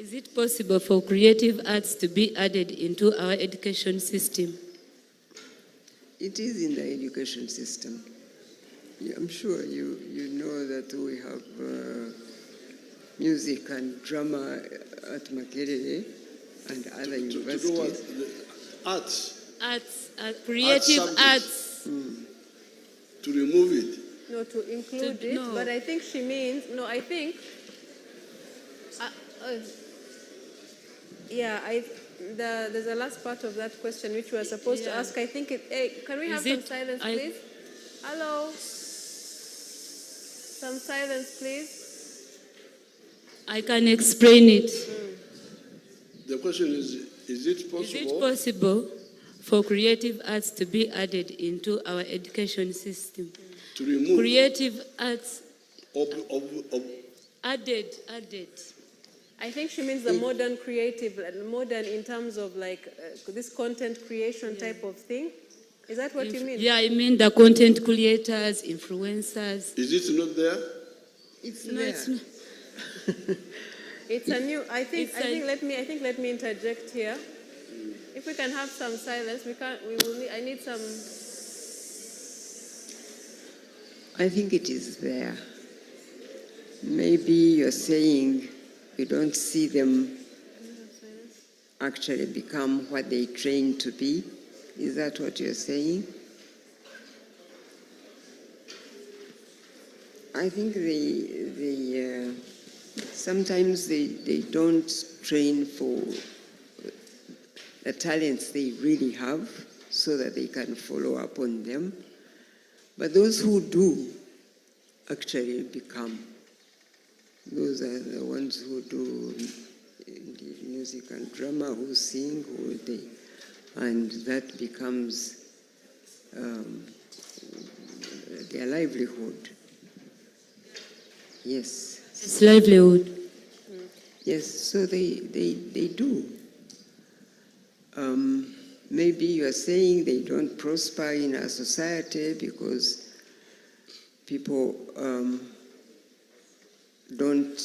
Is it possible for creative arts to be added into our education system? It is in the education system. I'm sure you know that we have music and drama at Makerere and other universities. To do what? Arts. Arts, creative arts. To remove it. No, to include it. No. But I think she means, no, I think, there's a last part of that question which we are supposed to ask. I think can we have some silence, please? Hello? Some silence, please. I can explain it. The question is it possible? Is it possible for creative arts to be added into our education system? To remove creative arts added. I think she means the modern creative, modern in terms of like this content creation type of thing. Is that what you mean? Yeah, I mean the content creators, influencers. Is it not there? It's No, there. it's not. It's a new. I think. Let me interject here. If we can have some silence, we can. We will. I need some. I think it is there. Maybe you're saying you don't see them actually become what they train to be. Is that what you're saying? I think sometimes they don't train for the talents they really have so that they can follow up on them. But those who do actually become. Those are the ones who do music and drama, who sing, and that becomes their livelihood. Yes. It's livelihood. Yes, so they do. Maybe you are saying they don't prosper in our society because people don't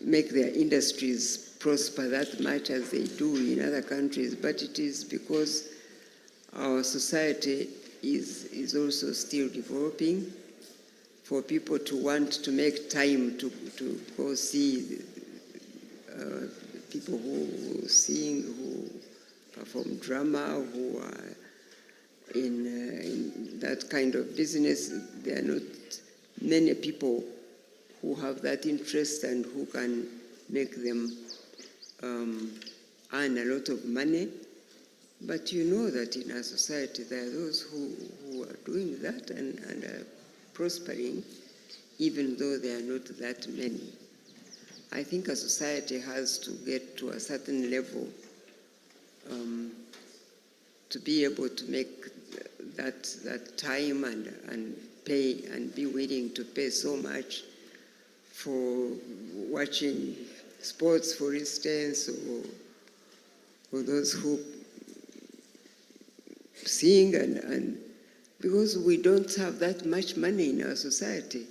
make their industries prosper that much as they do in other countries, but it is because our society is also still developing for people to want to make time to go see people who sing, who perform drama, who are in that kind of business. There are not many people who have that interest and who can make them earn a lot of money. But you know that in our society there are those who are doing that and are prospering, even though there are not that many. I think a society has to get to a certain level to be able to make that time and pay and be willing to pay so much for watching sports, for instance, or those who sing and because we don't have that much money in our society.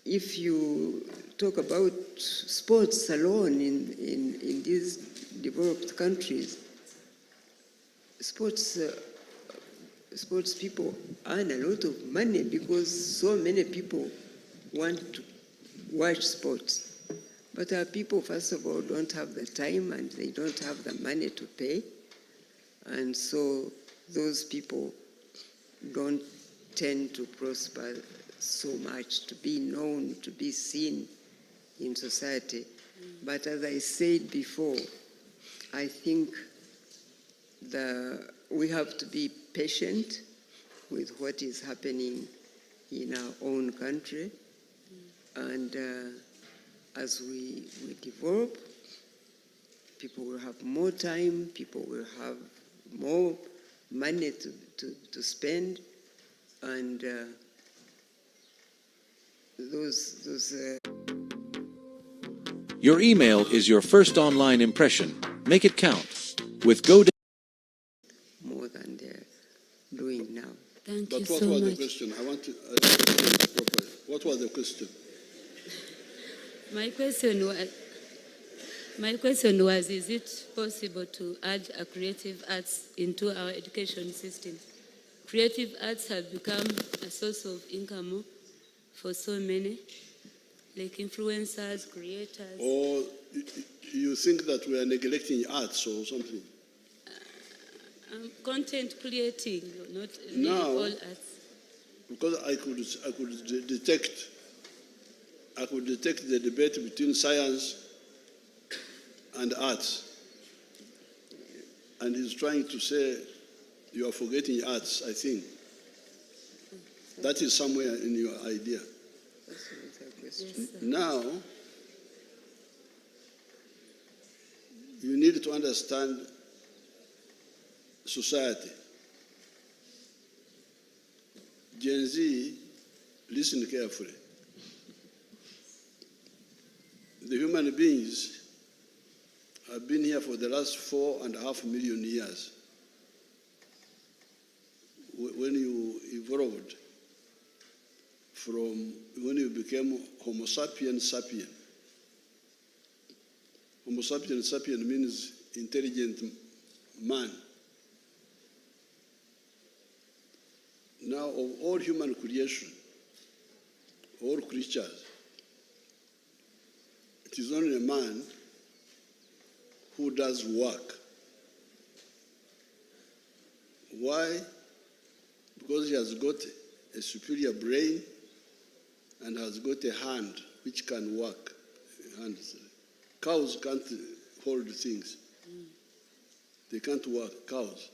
If you talk about sports alone in these developed countries, sports people earn a lot of money because so many people want to watch sports. But our people, first of all, don't have the time and they don't have the money to pay. And so those people don't tend to prosper so much, to be known, to be seen in society. But as I said before, I think we have to be patient with what is happening in our own country. And as we develop, people will have more time, people will have more money to spend, and Your email is your first online impression. Make it count with GoDaddy. More than they're doing now. Thank you But so what was much. the question? I want to what was the question? My question was, is it possible to add a creative arts into our education system? Creative arts have become a source of income for so many, like influencers, creators. Or you think that we are neglecting arts or something? Content creating, not Now, all arts. because I could detect the debate between science and arts, and he's trying to say you are forgetting arts. I think that is somewhere in your idea. Yes, sir. Now, you need to understand society. Gen Z, listen carefully. The human beings have been here for the last 4.5 million years. When you evolved from when you became Homo sapiens sapien. Homo sapiens sapien means intelligent man. Now, of all human creation, all creatures, it is only a man who does work. Why? Because he has got a superior brain and has got a hand which can work. Cows can't hold things. They can't work, cows.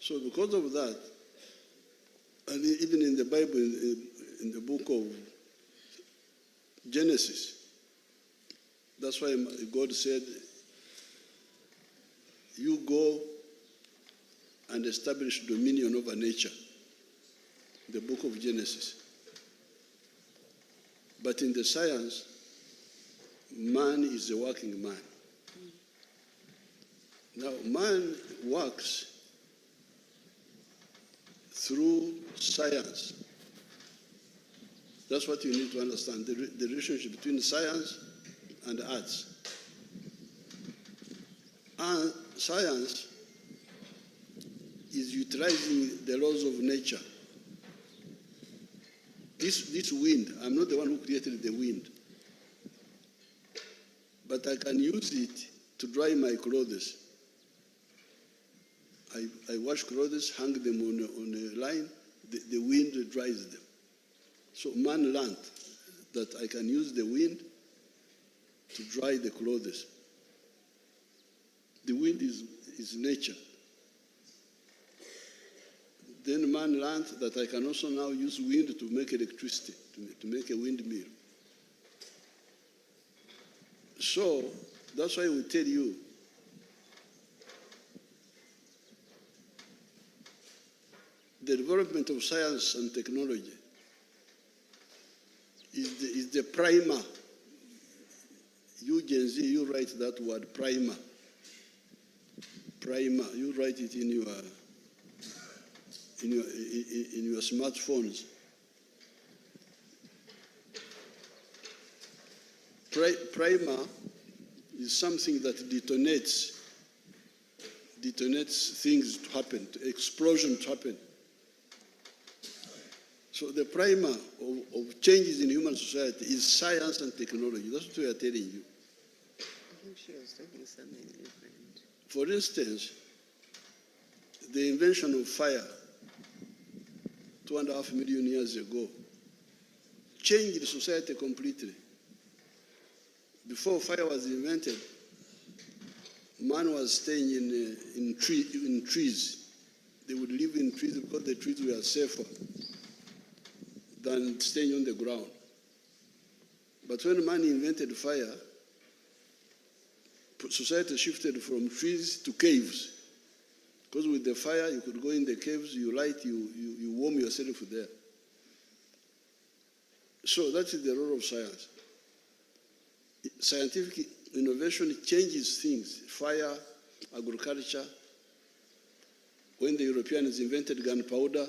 So because of that, and even in the Bible, in the book of Genesis, that's why God said, you go and establish dominion over nature. The book of Genesis. But in the science, man is a working man. Now, man works through science. That's what you need to understand, the relationship between science and arts. And science is utilizing the laws of nature. This wind, I'm not the one who created the wind, but I can use it to dry my clothes. I wash clothes, hang them on a line, the wind dries them. So man learned that I can use the wind to dry the clothes. The wind is nature. Then man learned that I can also now use wind to make electricity, to make a windmill. So that's why we tell you, the development of science and technology is the primer. You Gen Z, you write that word, primer. Primer, you write it in your smartphones. Primer is something that detonates things to happen, explosion to happen. So the primer of changes in human society is science and technology. That's what we are telling you. I think she was talking something different. For instance, the invention of fire 2.5 million years ago changed society completely. Before fire was invented, man was staying in trees. They would live in trees because the trees were safer than staying on the ground. But when man invented fire, society shifted from trees to caves. Because with the fire, you could go in the caves, you light, you warm yourself there. So that is the role of science. Scientific innovation changes things. Fire, agriculture. When the Europeans invented gunpowder,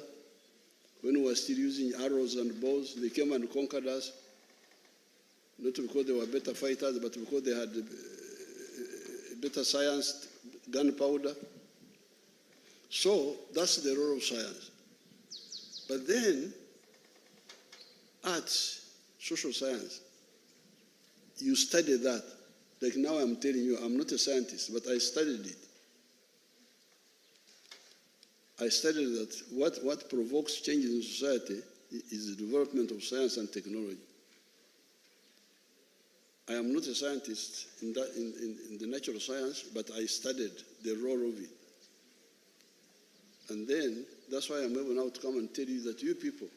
when we were still using arrows and bows, they came and conquered us. not because they were better fighters, but because they had better science, gunpowder. So that's the role of science. But then, arts, social science, you study that. Like now I'm telling you, I'm not a scientist, but I studied it. I studied that what provokes changes in society is the development of science and technology. I am not a scientist in the natural science, but I studied the role of it. And then, that's why I'm able now to come and tell you that you people,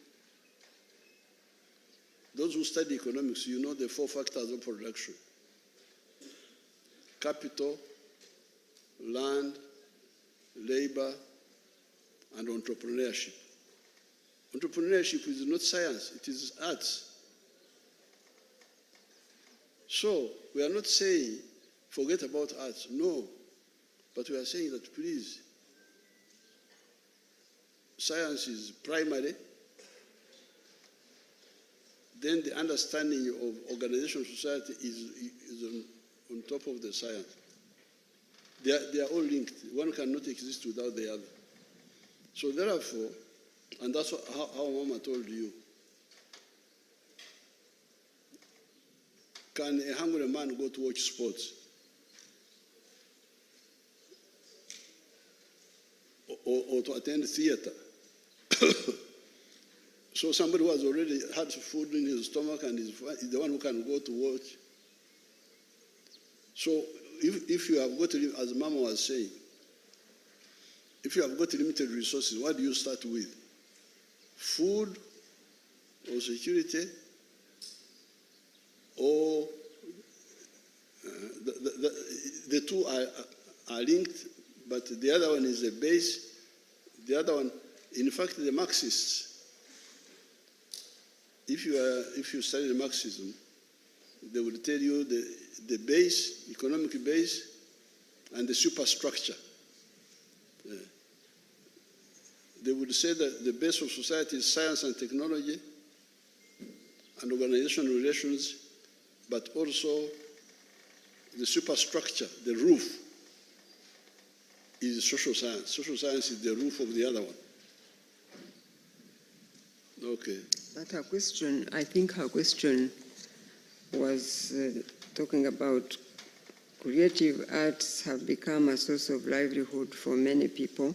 those who study economics, you know the 4 factors of production: capital, land, labor, and entrepreneurship. Entrepreneurship is not science, it is arts. So, we are not saying forget about arts, no. But we are saying that please, science is primary, then the understanding of organization of society is on top of the science. They are all linked. One cannot exist without the other. So therefore, and that's how Mama told you, can a hungry man go to watch sports? Or to attend theater? So somebody who has already had food in his stomach and is the one who can go to watch. So if you have got, as Mama was saying, if you have got limited resources, what do you start with? Food or security? Or the two are linked, but the other one is the base. The other one, in fact, the Marxists, if you study Marxism, they will tell you the base, economic base, and the superstructure. They would say that the base of society is science and technology and organizational relations, but also the superstructure, the roof, is social science. Social science is the roof of the other one. Okay. But her question, I think her question was talking about creative arts have become a source of livelihood for many people,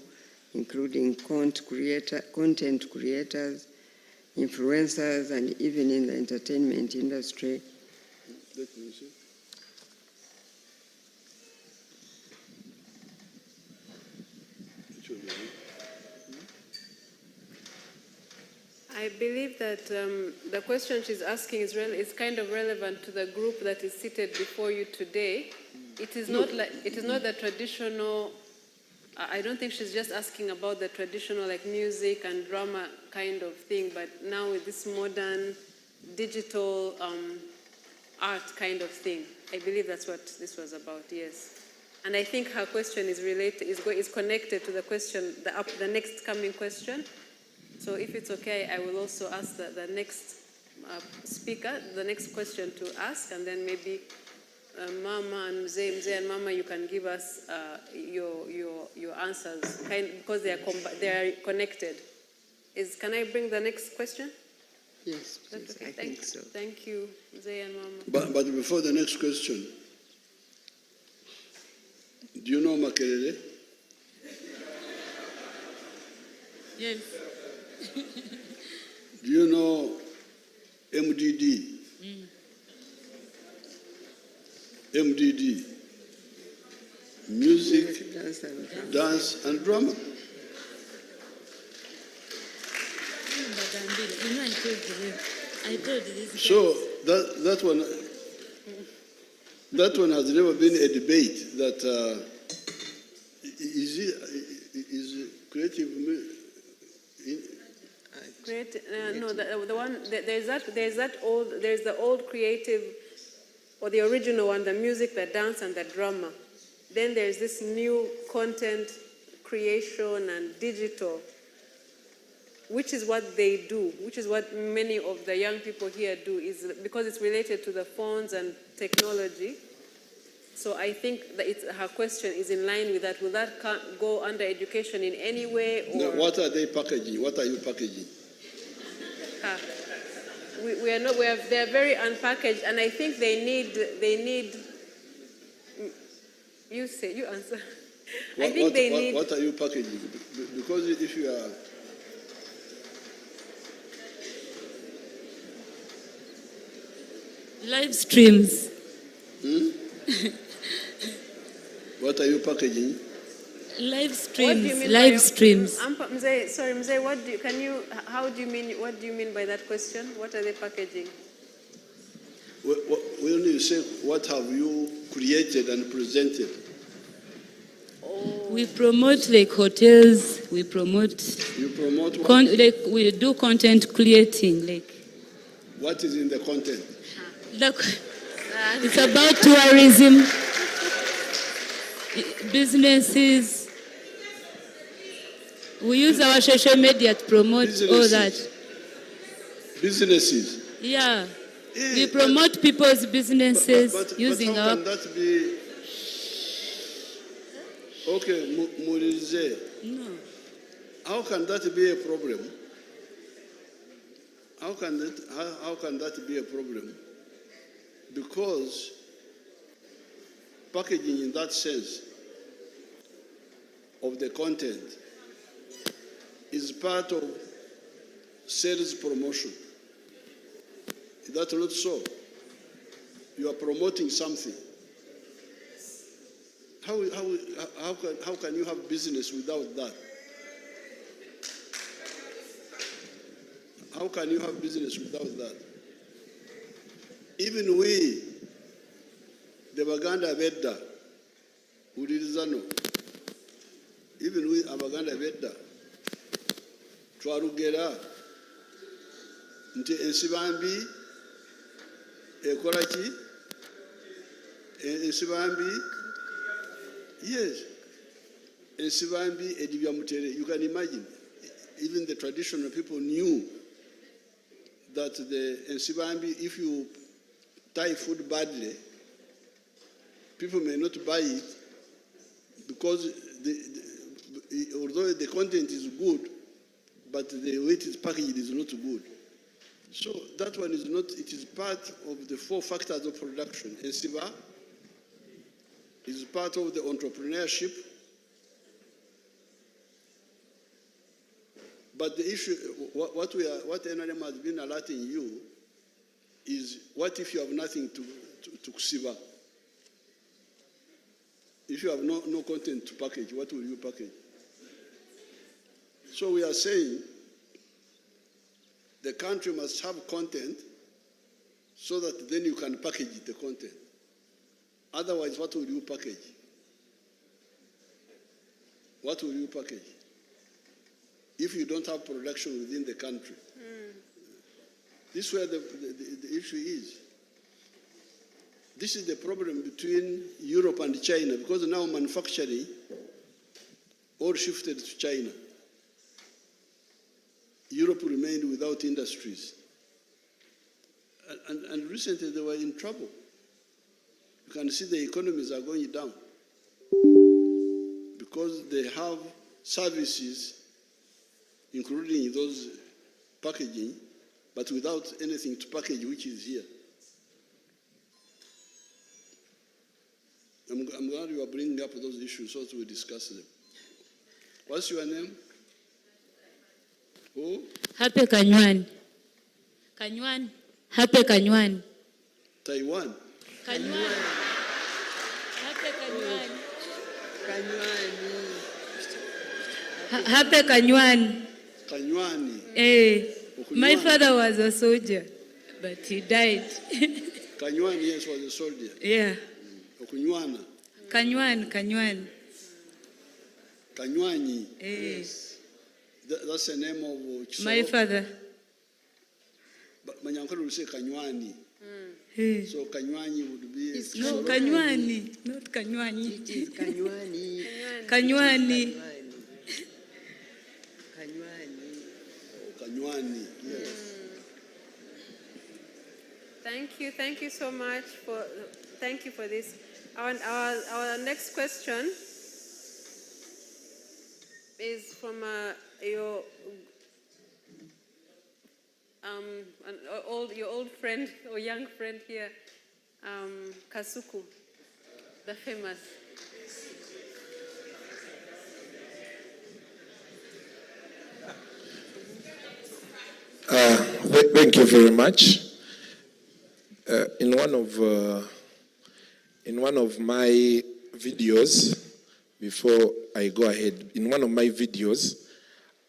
including content creators, influencers, and even in the entertainment industry. Let me see. I believe that the question she's asking is kind of relevant to the group that is seated before you today. It is not the traditional. I don't think she's just asking about the traditional like music and drama kind of thing, but now with this modern digital art kind of thing. I believe that's what this was about. Yes. And I think her question is connected to the question, the next coming question. So if it's okay, I will also ask the next speaker, the next question to ask, and then maybe Mama and Mzee and Mama, you can give us your answers, because they are connected. Can I bring the next question? Yes, please, okay? I think so. Thank you, Mzee and Mama. But before the next question, do you know Makerere? Yes. Do you know MDD? MDD, music, dance and drama. I told you this. So that one has never been a debate. That is creative. No, the one there's the old creative, or the original one, the music, the dance, and the drama. Then there's this new content creation and digital. which is what they do, which is what many of the young people here do, is because it's related to the phones and technology. So I think that her question is in line with that. Will that go under education in any way? Or? No, what are they packaging? What are you packaging? We are not. They are very unpackaged, and I think they need. You say. You answer. I think they need. What are you packaging? Because if you are. Live streams. What are you packaging? Live streams. Live streams. Sorry, Mzee, how do you mean, what do you mean by that question? What are they packaging? When you say, what have you created and presented? Oh. We promote like hotels, we promote... You promote what? We do content creating, like... What is in the content? It's about tourism, businesses. We use our social media to promote all that. Businesses? Yeah. We promote people's businesses using how our... can that be... Okay, Murize. No. How can that be a problem? How can that be a problem? Because packaging in that sense of the content is part of sales promotion. Is that not so? You are promoting something. How can you have business without that? How can you have business without that? Even we, the Baganda Vedda, Udirizano, even we, Abaganda Vedda, Twarugera, Nti Ensibambi, Ekorachi, Ensibambi, yes, Ensibambi, Edibiamutere. You can imagine, even the traditional people knew that the Ensibambi, if you tie food badly, people may not buy it because although the content is good, but the way it is packaged is not good. So that one is not, it is part of the 4 factors of production. Ensiba is part of the entrepreneurship. But the issue, what NRM has been alerting you is, what if you have nothing to Kusiba? If you have no content to package, what will you package? So we are saying the country must have content so that then you can package the content. Otherwise, what will you package? What will you package? If you don't have production within the country. This is where the issue is. This is the problem between Europe and China, because now manufacturing all shifted to China. Europe remained without industries. And recently they were in trouble. You can see the economies are going down because they have services, including those packaging, but without anything to package, which is here. I'm glad you are bringing up those issues so that we discuss them. What's your name? Who? Happy Kanywan. Kanywan. Happy Kanywan. Taiwan. Kanywan. Happy Kanywan. Happy Kanywan. Kanywani. My father was a soldier, but he died. Kanywani, yes, was a soldier. Yeah. Okunywana. Kanywan. Kanywanyi. Yes. That's the name of Chisoro. My father. But Manyankolo will say Kanywani. So Kanywanyi would be... No, Kanywani, not Kanywani. It is Kanywani. Kanywani. Kanywani. money. Yes. Thank you so much thank you for this. Our next question is from your old friend or young friend here, Kasuku, the famous. Thank you very much. In one of my videos, before I go ahead, in one of my videos,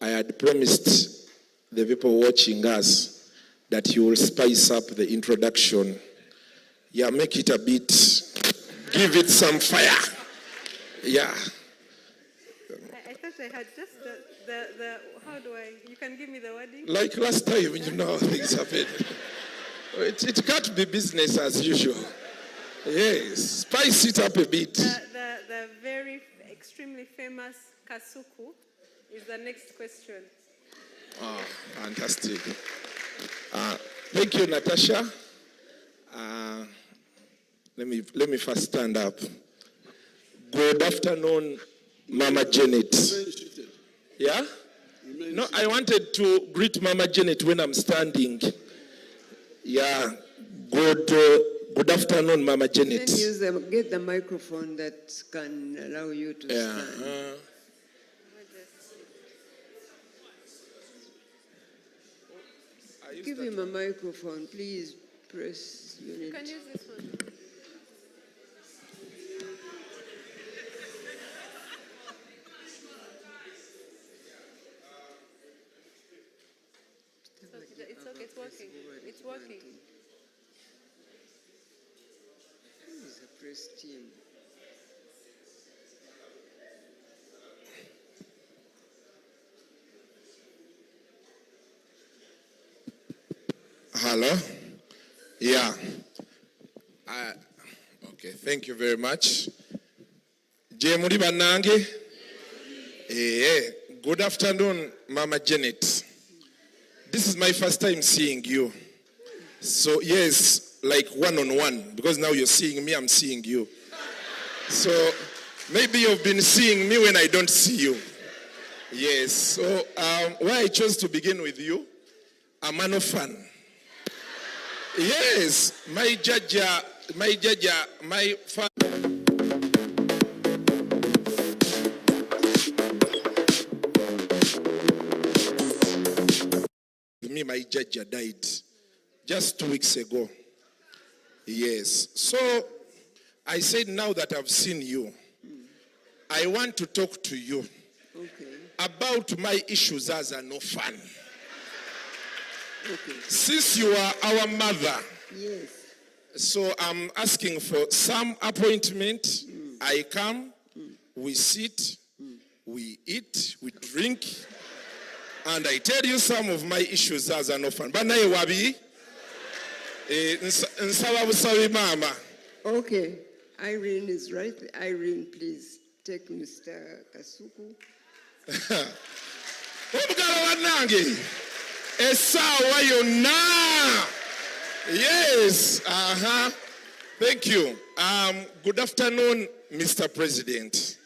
I had promised the people watching us that you will spice up the introduction. Yeah, make it a bit, give it some fire. Yeah. I thought I had just how do I, you can give me the wording? Like last time, you know, things happen. It can't be business as usual. Yes, spice it up a bit. The very extremely famous Kasuku is the next question. Oh, fantastic. Thank you, Natasha. Let me first stand up. Good afternoon, Mama Janet. Yeah? No, I wanted to greet Mama Janet when I'm standing. Yeah. Good afternoon, Mama Janet. Then get the microphone that can allow you to stand. Give him a microphone, please. Press unit. You can use this one. It's okay, it's working. It's working. He's a press team. Hello? Yeah. Okay, thank you very much. Je muri banange? Good afternoon, Mama Janet. This is my first time seeing you. So yes, like one-on-one, because now you're seeing me, I'm seeing you. So maybe you've been seeing me when I don't see you. Yes, so why I chose to begin with you, I'm an fan. Yes, my Jajja, my father. My Jajja died just 2 weeks ago. Yes. So I said, now that I've seen you, I want to talk to you about my issues as an orphan. Since you are our mother, yes. So I'm asking for some appointment. I come, we sit, we eat, we drink, and I tell you some of my issues as an orphan. Banaye wabi, nsawa busawi mama. Okay, Irene is right. Irene, please take Mr. Kasuku. Omugalo wanange, esawa yonna. Yes, Thank you. Good afternoon, Mr. President.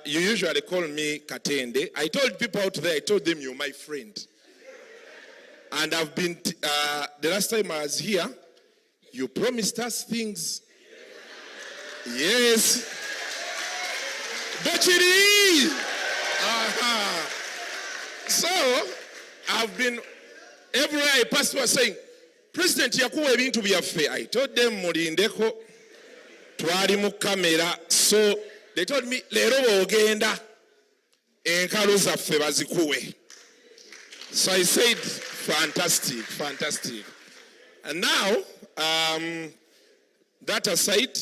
You usually call me Katende. I told people out there, I told them you're my friend. And I've been, the last time I was here, you promised us things. Yes. Bachiri! So, I've been, everywhere I passed was saying, President yakuwa ebintu byaffe. I told them mulindeko twali mu kamera. So they told me leero bw'ogenda enkalo zaffe bazikuwe. So I said fantastic. And now that aside,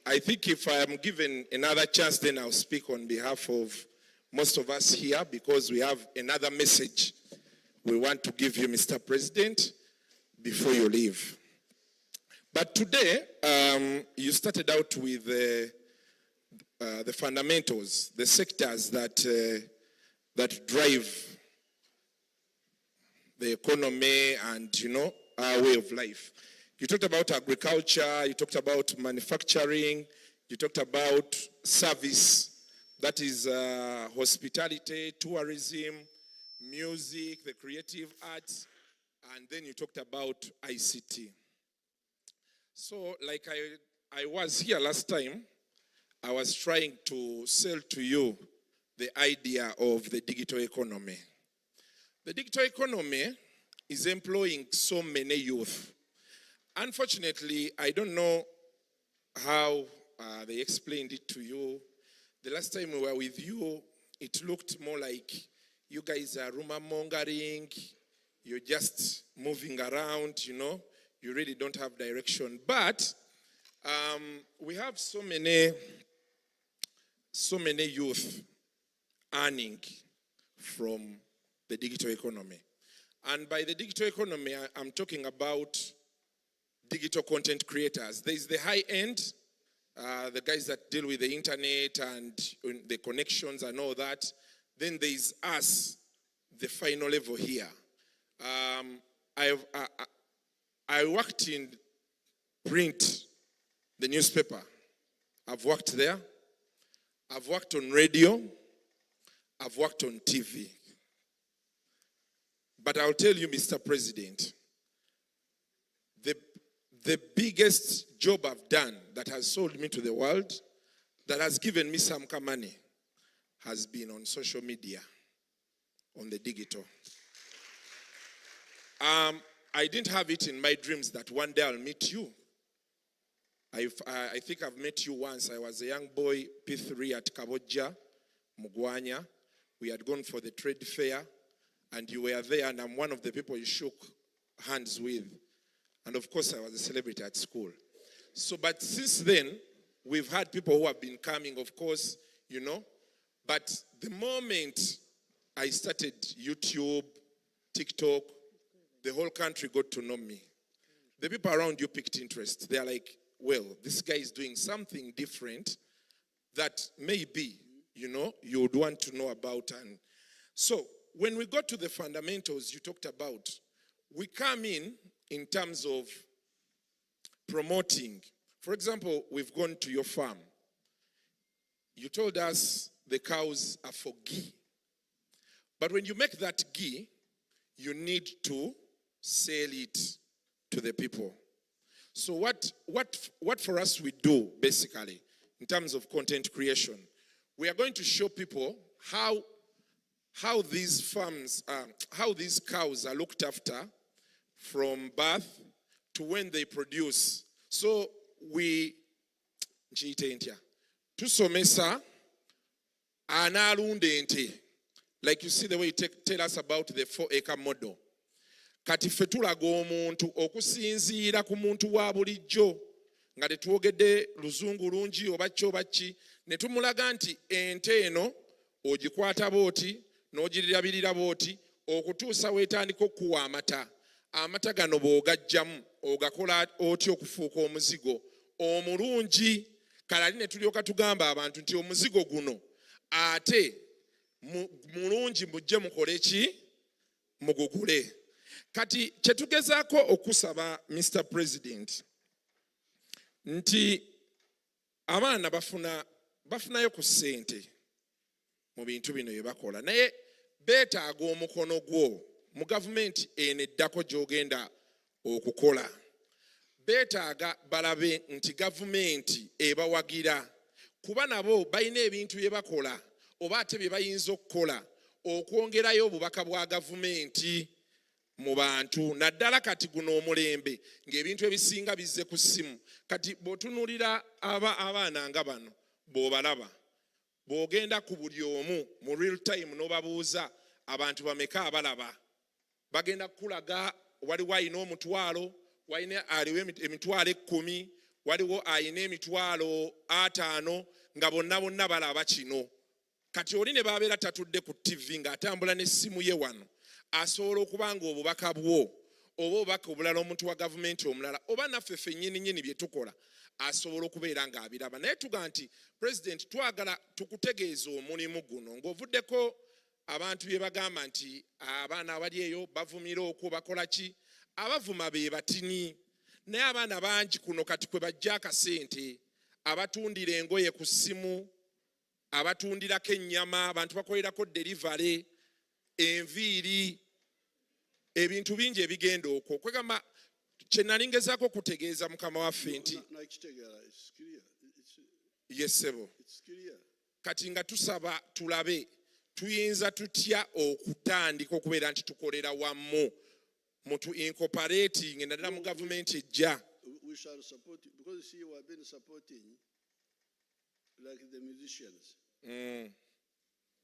I think if I am given another chance, then I'll speak on behalf of most of us here, because we have another message we want to give you, Mr. President, before you leave. But today, you started out with the fundamentals, the sectors that drive the economy and, our way of life. You talked about agriculture, you talked about manufacturing, you talked about service, that is hospitality, tourism, music, the creative arts, and then you talked about ICT. So like I was here last time, I was trying to sell to you the idea of the digital economy. The digital economy is employing so many youth. Unfortunately, I don't know how they explained it to you. The last time we were with you, it looked more like you guys are rumor mongering, you're just moving around, you really don't have direction. But we have so many youth earning from the digital economy. And by the digital economy, I'm talking about digital content creators. There's the high end, the guys that deal with the internet and the connections and all that. Then there's us, the final level here. I worked in print, the newspaper. I've worked there. I've worked on radio. I've worked on TV. But I'll tell you, Mr. President, the biggest job I've done that has sold me to the world, that has given me some money, has been on social media, on the digital. I didn't have it in my dreams that one day I'll meet you. I think I've met you once. I was a young boy, P3 at Jajja, Mugwanya. We had gone for the trade fair, and you were there, and I'm one of the people you shook hands with. And of course, I was a celebrity at school. So, but since then, we've had people who have been coming, of course, But the moment I started YouTube, TikTok, the whole country got to know me. The people around you picked interest. They're like, well, this guy is doing something different that maybe, you would want to know about. And so when we got to the fundamentals you talked about, we come in terms of promoting. For example, we've gone to your farm. You told us the cows are for ghee. But when you make that ghee, you need to sell it to the people. So what for us we do, basically, in terms of content creation, we are going to show people how these farms, how these cows are looked after from birth to when they produce. So we, tusomesa analunde ente. Like you see the way you tell us about the 4-acre model. Kati ffe tulaga omuntu okusinziira ku muntu wa bulijjo nga tetwogedde luzungu lungi oba ki ne tumulaga nti ente eno ogikwata booti n'ogirabirira booti okutuusa weetandika okuwa amata. Amata gano bw'ogajjamu ogakola otya okufuuka omuzigo omulungi. Kalali ne tulyoka tugamba abantu nti omuzigo guno ate mulungi mujje mukole ki? Mugugule. Kati kyetugezaako okusaba Mr. President nti abaana bafunayo ku ssente mu bintu bino bye bakola, naye beetaaga omukono gwo mu gavumenti eno eddako gy'ogenda okukola. Beetaaga balabe nti gavumenti ebawagira, kuba nabo balina ebintu bye bakola oba ate bye bayinza okukola okwongerayo obubaka bwa gavumenti mu bantu. Naddala kati guno omulembe ng'ebintu ebisinga bizze ku ssimu. Kati bw'otunuulira abaana nga bano bw'obalaba, bw'ogenda ku buli omu mu real time n'obabuuza abantu bameka abalaba, bagenda kukulaga waliwo ayina omutwalo, walina aliwo emitwalo 10, waliwo ayina emitwalo 5, nga bonna balaba kino. Kati oli ne babeera tatudde ku TV ng'atambula n'essimu ye wano, asobola okuba nga obubaka bwo oba obubaka obulala omuntu wa gavumenti omulala oba naffe ffennyini bye tukola asobola okubeera ng'abiraba. Naye tuga nti President, twagala tukutegeeza omulimu guno ng'ovuddeko abantu bye bagamba nti abaana abali eyo bavumira okwo bakola ki, abavuma be batini, naye abaana bangi kuno kati kwe bajja akasente, abatundira engoye ku ssimu, abatundirako ennyama, abantu bakolerako delivery, enviiri, ebintu bingi ebigenda okwo. Kwegamba kye nali ngezaako kutegeeza mukama waffe nti yesebo kati nga tusaba tulabe tuyinza tutya okutandika okubeera nti tukolera wamu mutu incorporating naddala mu gavumenti ejja. We shall support you because you see we have been supporting like the musicians.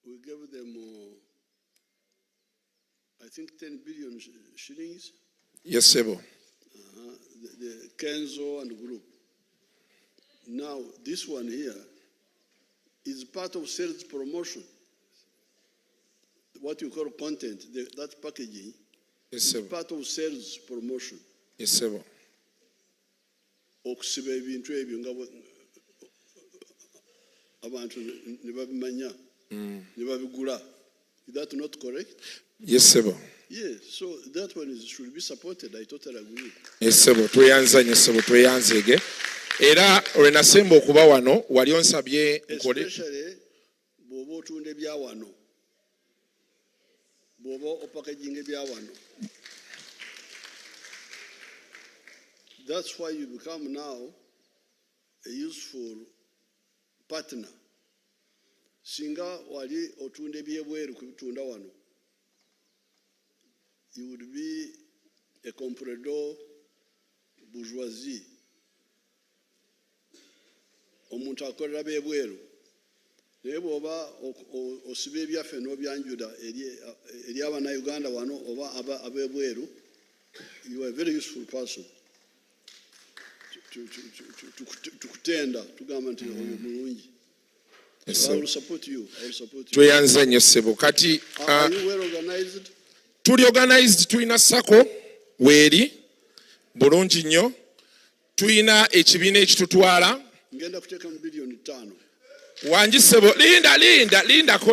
We gave them I think 10 billion shillings. Yes, Sebo. The Kenzo and group. Now this one here is part of sales promotion. What you call content, that packaging, yes, is part of sales promotion. Yes, sir. Okusiba ebintu ebyo nga abantu ne babimanya ne babigula. Is that not correct? Yes, sir. Yes, so that one should be supported. I totally agree. Yes, sir. Tweyanzanye sebo tweyanzege. Era olwenasemba okuba wano wali onsabye nkole. Especially bw'oba otunda ebya wano. Bw'oba opackaging ebya wano. That's why you become now a useful partner. Singa wali otunda ebyebweru kubitunda wano. You would be a comprador bourgeoisie. Omuntu akolera byebweru. Naye bw'oba osiba ebyaffe n'obyanjuda eri Abannayuganda wano oba abebweru, you are a very useful person. Tukutenda tugamba nti oyo mulungi. I will support you. I will support you. Tweyanze nnyo ssebo kati Are you well organized? tuli organized, tulina sako weeri bulungi nnyo, tulina ekibiina ekitutwala. Ngenda kuteeka mu billion 5. Wangi ssebo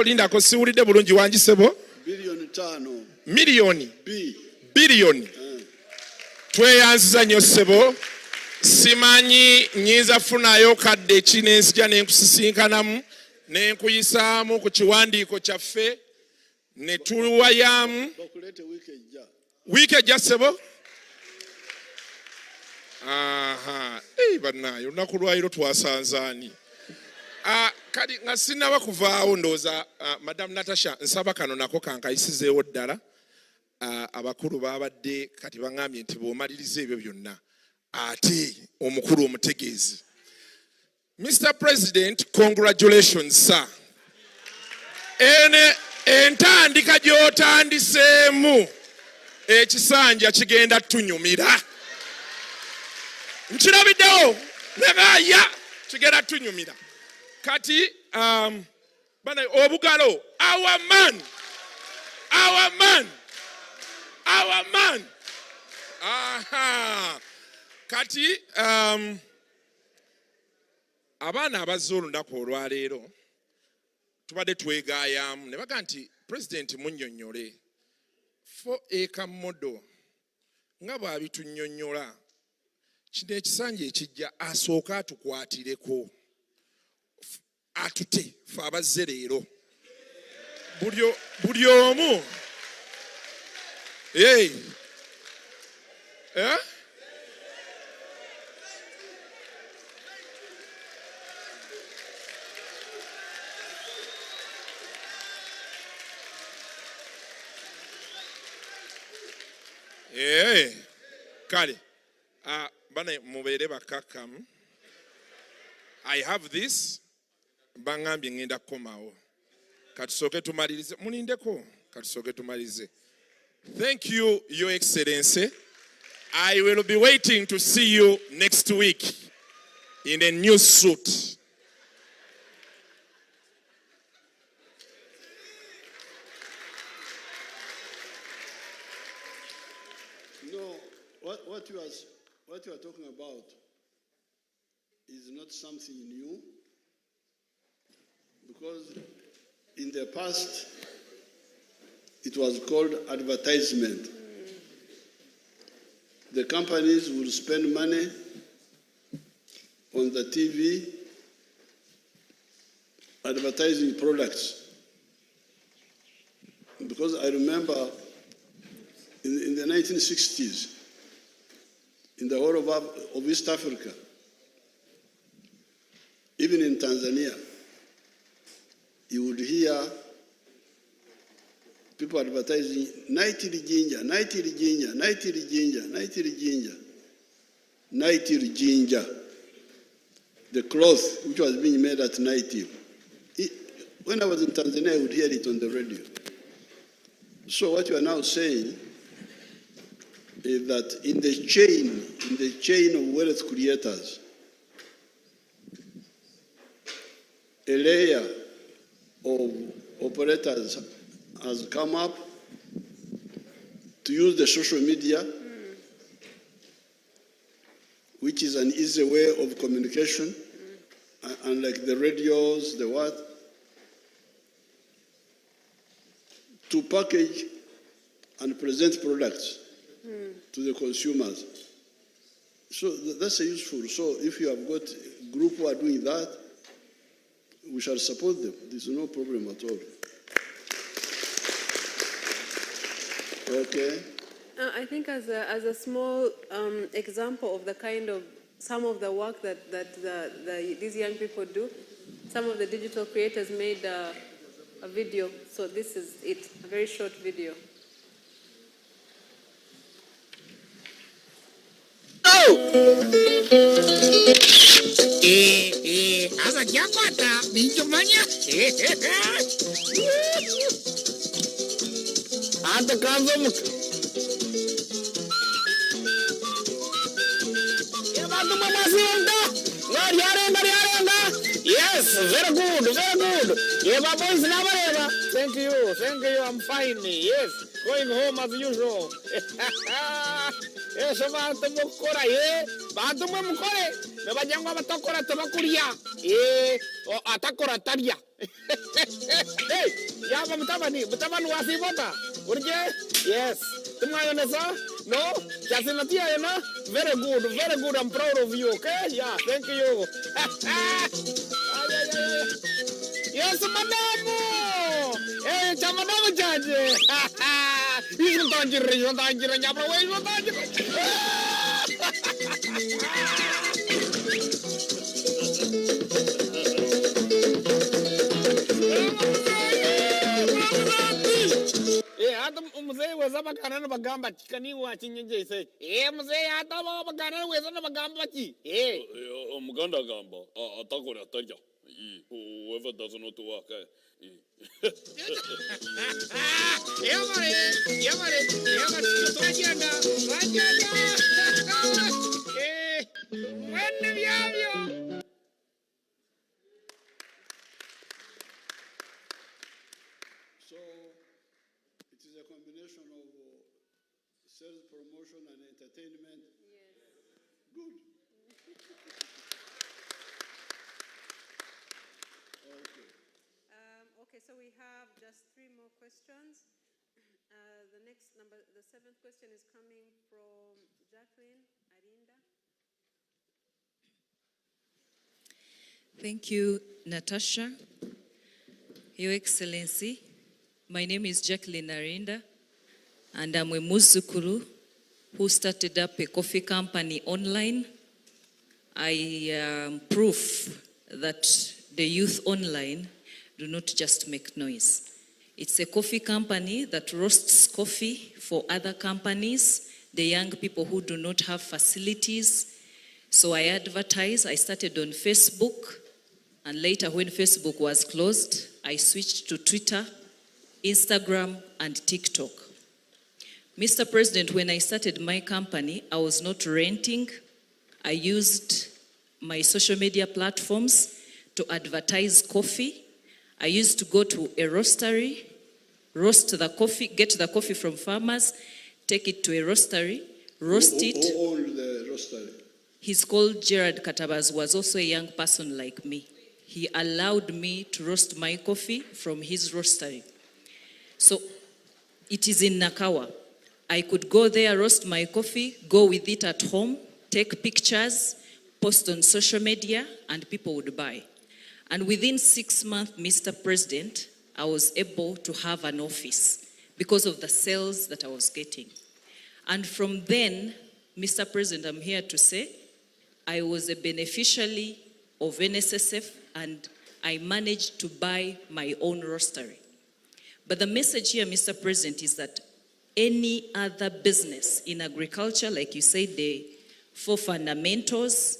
lindako siwulidde bulungi. Wangi ssebo Billion 5. miliyoni B. biliyoni. Tweyanziza nnyo ssebo. Simanyi nyinza funayo kadde ki nenzija nenkusisinkanamu nenkuyisaamu ku kiwandiiko kyaffe ne tuwayamu Bakuleete wiiki ejja. wiiki ejja ssebo. Bannaayo olunaku lwayiro twasanzaani. Kati nga sinnaba kuvaawo ndowooza Madamu Natasha nsaba kano nako kankayisizeewo ddala. Abakulu babadde kati baŋŋambye nti bw'omaliriza ebyo byonna ate omukulu omutegeezi. Mr. President, congratulations, sir. Entandika gy'otandiseemu ekisanja kigenda tunyumira. Nkirabiddewo nebaaya kigenda tunyumira. Kati bana obugalo our man. Kati abaana abazze olunaku olwaleero tubadde twegaayamu ne baga nti pulezidenti munnyonnyole fo ekamodo nga bw'abitunnyonnyola kino ekisanja ekijja asooka atukwatireko atute fe abazze leero buli omu kale bana mubeere bakakkamu. I have this. Bangambye ngenda kukomawo. Katusooke tumalirize. Munindeko. Katusooke tumalirize. Thank you, Your Excellency. I will be waiting to see you next week in a new suit. No, what you are talking about is not something new, because in the past it was called advertisement. The companies will spend money on the TV advertising products. Because I remember in the 1960s, in the whole of East Africa, even in Tanzania, you would hear people advertising Naitiri Ginger, Naitiri Ginger, Naitiri Ginger, Naitiri Ginger, Naitiri Ginger, the cloth which was being made at Naitiri. When I was in Tanzania, I would hear it on the radio. So what you are now saying is that in the chain of wealth creators, a layer of operators has come up to use the social media, which is an easy way of communication, unlike the radios, the what, to package and present products to the consumers. So that's useful. So if you have got a group who are doing that, we shall support them. There's no problem at all. Okay. I think as a small example of the kind of some of the work that these young people do, some of the digital creators made a video. So this is it, a very short video. Asa kiakwata bichomanya. Ata kanzo muka. Yabatu mama sienda. Ngariarenda. Yes, very good. Yeba boys nabareba. Thank you. I'm fine. Yes, going home as usual. Yes, abantu mukora bantu mukore. Nabajangwa batakora tabakuria. Atakora taria. Hey, yaba mutabani wasibota. Urje? Yes. Tumayonesa? No? Jasinatia yana? Very good. I'm proud of you, okay? Yeah, thank you. Yes, madam. Hey, chamadamu jaje. Isn't tanjira nyabra way, isn't tanjira. Mzee weza bakana na bagamba chikani wa chinyenje sai mzee hata bakana weza na bagamba chi Muganda gamba atakora tarja whoever doesn't know to work Yamare twajenda when yavyo. So it is a combination of sales promotion and entertainment. Yes. Good. Okay. Okay, so we have just 3 more questions. The 7th question is coming from Jacqueline Arinda. Thank you, Natasha. Your Excellency, my name is Jacqueline Arinda, and I'm a Muzukuru who started up a coffee company online. I am proof that the youth online do not just make noise. It's a coffee company that roasts coffee for other companies, the young people who do not have facilities. So I advertise. I started on Facebook, and later when Facebook was closed, I switched to Twitter, Instagram, and TikTok. Mr. President, when I started my company, I was not renting. I used my social media platforms to advertise coffee. I used to go to a roastery, roast the coffee, get the coffee from farmers, take it to a roastery, roast it. Who owned the roastery? He's called Gerard Katabaz, was also a young person like me. He allowed me to roast my coffee from his roastery. So It is in Nakawa. I could go there, roast my coffee, go with it at home, take pictures, post on social media, and people would buy. And within 6 months, Mr. President, I was able to have an office because of the sales that I was getting. And from then, Mr. President, I'm here to say, I was a beneficiary of NSSF and I managed to buy my own roastery. But the message here, Mr. President, is that any other business in agriculture, like you said, the 4 fundamentals,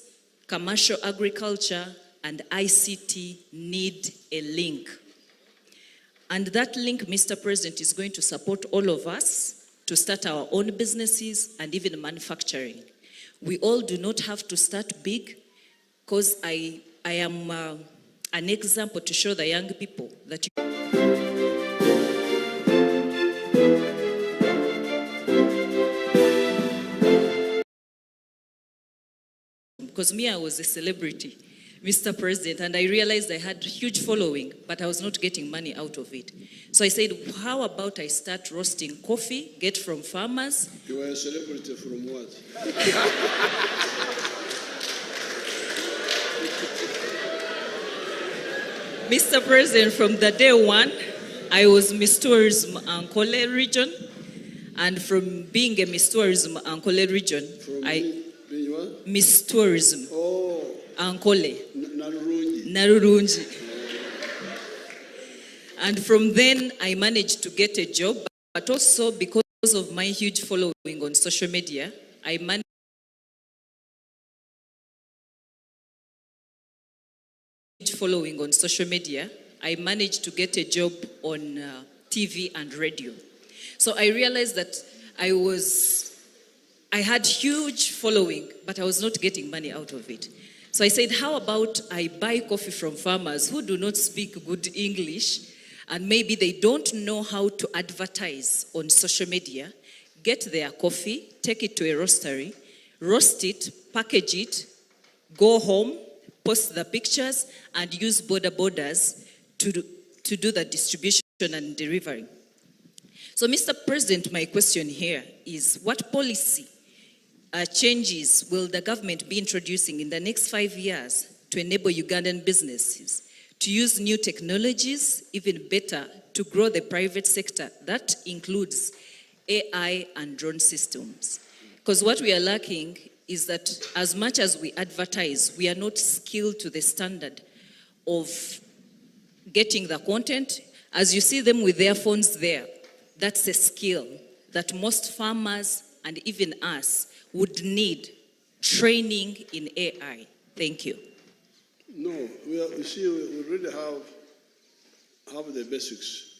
commercial agriculture, and ICT need a link. And that link, Mr. President, is going to support all of us to start our own businesses and even manufacturing. We all do not have to start big, because I am an example to show the young people that because me, I was a celebrity, Mr. President, and I realized I had a huge following, but I was not getting money out of it. So I said, how about I start roasting coffee, get from farmers? You were a celebrity from what? Mr. President, from the day one, I was Miss Tourism Ankole region, and from being a Miss Tourism Ankole region, Being what? Miss Tourism Ankole. Narurungi. Narurunji. And from then, I managed to get a job, but also because of my huge following on social media, I managed to get a job on TV and radio. So I realized that I had huge following, but I was not getting money out of it. So I said, how about I buy coffee from farmers who do not speak good English, and maybe they don't know how to advertise on social media, get their coffee, take it to a roastery, roast it, package it, go home, post the pictures, and use borders to do the distribution and delivery. So, Mr. President, my question here is, what policy changes will the government be introducing in the next 5 years to enable Ugandan businesses to use new technologies even better to grow the private sector? That includes AI and drone systems. Because what we are lacking is that as much as we advertise, we are not skilled to the standard of getting the content. As you see them with their phones there, that's a skill that most farmers and even us would need training in AI. Thank you. No, you see, we really have the basics.